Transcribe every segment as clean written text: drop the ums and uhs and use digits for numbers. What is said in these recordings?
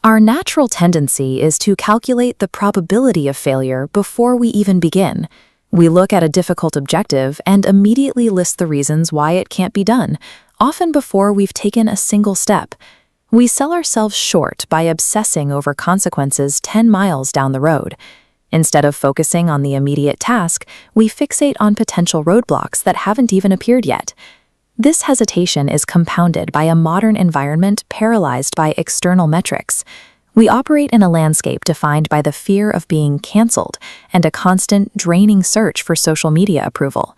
Our natural tendency is to calculate the probability of failure before we even begin. We look at a difficult objective and immediately list the reasons why it can't be done, often before we've taken a single step. We sell ourselves short by obsessing over consequences 10 miles down the road. Instead of focusing on the immediate task, we fixate on potential roadblocks that haven't even appeared yet. This hesitation is compounded by a modern environment paralyzed by external metrics. We operate in a landscape defined by the fear of being canceled and a constant, draining search for social media approval.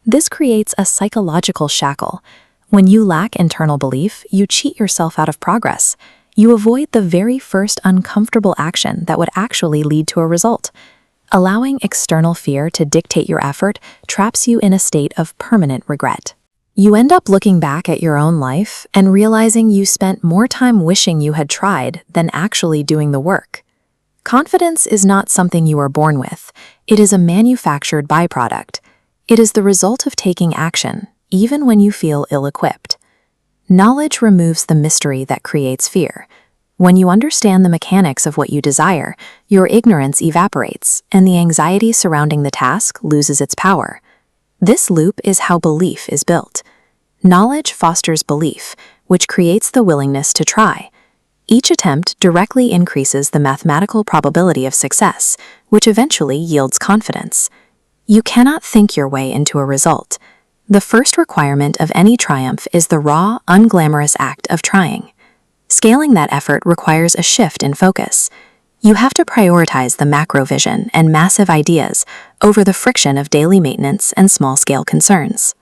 This creates a psychological shackle. When you lack internal belief, you cheat yourself out of progress. You avoid the very first uncomfortable action that would actually lead to a result. Allowing external fear to dictate your effort traps you in a state of permanent regret. You end up looking back at your own life and realizing you spent more time wishing you had tried than actually doing the work. Confidence is not something you are born with. It is a manufactured byproduct. It is the result of taking action, even when you feel ill-equipped. Knowledge removes the mystery that creates fear. When you understand the mechanics of what you desire, your ignorance evaporates, and the anxiety surrounding the task loses its power. This loop is how belief is built. Knowledge fosters belief, which creates the willingness to try. Each attempt directly increases the mathematical probability of success, which eventually yields confidence. You cannot think your way into a result. The first requirement of any triumph is the raw, unglamorous act of trying. Scaling that effort requires a shift in focus. You have to prioritize the macro vision and massive ideas over the friction of daily maintenance and small-scale concerns.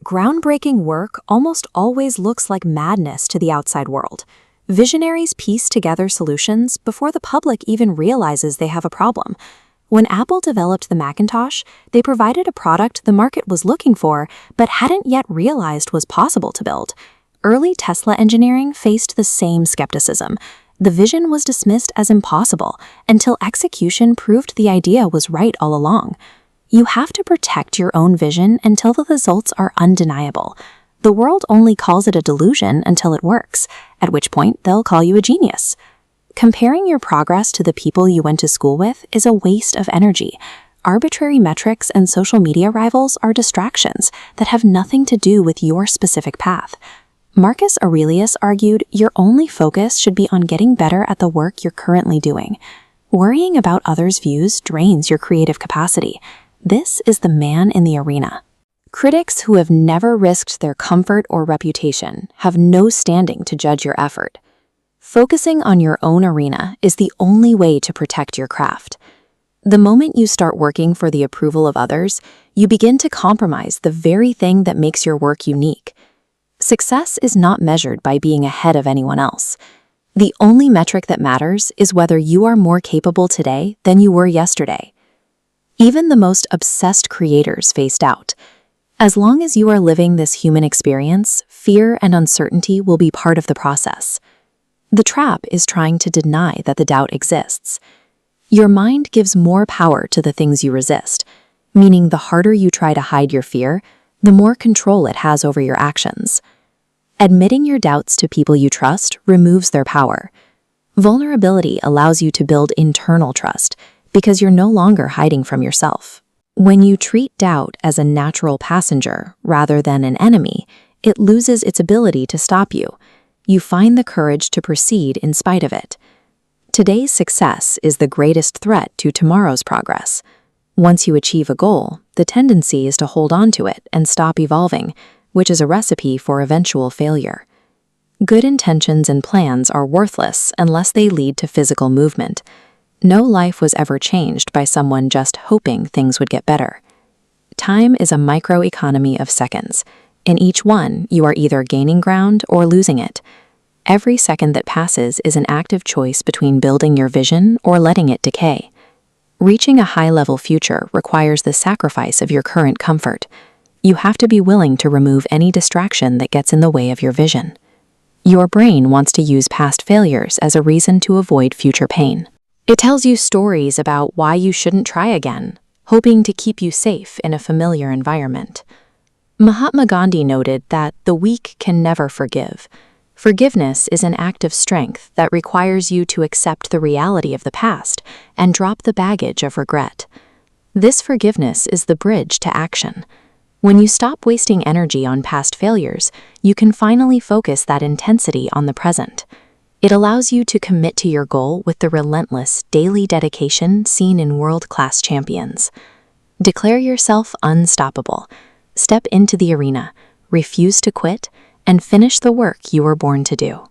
Groundbreaking work almost always looks like madness to the outside world. Visionaries piece together solutions before the public even realizes they have a problem. When Apple developed the Macintosh, they provided a product the market was looking for but hadn't yet realized was possible to build. Early Tesla engineering faced the same skepticism. The vision was dismissed as impossible until execution proved the idea was right all along. You have to protect your own vision until the results are undeniable. The world only calls it a delusion until it works, at which point they'll call you a genius. Comparing your progress to the people you went to school with is a waste of energy. Arbitrary metrics and social media rivals are distractions that have nothing to do with your specific path. Marcus Aurelius argued your only focus should be on getting better at the work you're currently doing. Worrying about others' views drains your creative capacity. This is the man in the arena. Critics who have never risked their comfort or reputation have no standing to judge your effort. Focusing on your own arena is the only way to protect your craft. The moment you start working for the approval of others, you begin to compromise the very thing that makes your work unique. Success is not measured by being ahead of anyone else. The only metric that matters is whether you are more capable today than you were yesterday. Even the most obsessed creators face doubt. As long as you are living this human experience, fear and uncertainty will be part of the process. The trap is trying to deny that the doubt exists. Your mind gives more power to the things you resist, meaning the harder you try to hide your fear, the more control it has over your actions. Admitting your doubts to people you trust removes their power. Vulnerability allows you to build internal trust because you're no longer hiding from yourself. When you treat doubt as a natural passenger rather than an enemy, it loses its ability to stop you. You find the courage to proceed in spite of it. Today's success is the greatest threat to tomorrow's progress. Once you achieve a goal, the tendency is to hold on to it and stop evolving, which is a recipe for eventual failure. Good intentions and plans are worthless unless they lead to physical movement. No life was ever changed by someone just hoping things would get better. Time is a microeconomy of seconds. In each one, you are either gaining ground or losing it. Every second that passes is an active choice between building your vision or letting it decay. Reaching a high-level future requires the sacrifice of your current comfort. You have to be willing to remove any distraction that gets in the way of your vision. Your brain wants to use past failures as a reason to avoid future pain. It tells you stories about why you shouldn't try again, hoping to keep you safe in a familiar environment. Mahatma Gandhi noted that the weak can never forgive. Forgiveness is an act of strength that requires you to accept the reality of the past and drop the baggage of regret. This forgiveness is the bridge to action. When you stop wasting energy on past failures, you can finally focus that intensity on the present. It allows you to commit to your goal with the relentless, daily dedication seen in world-class champions. Declare yourself unstoppable. Step into the arena, refuse to quit, and finish the work you were born to do.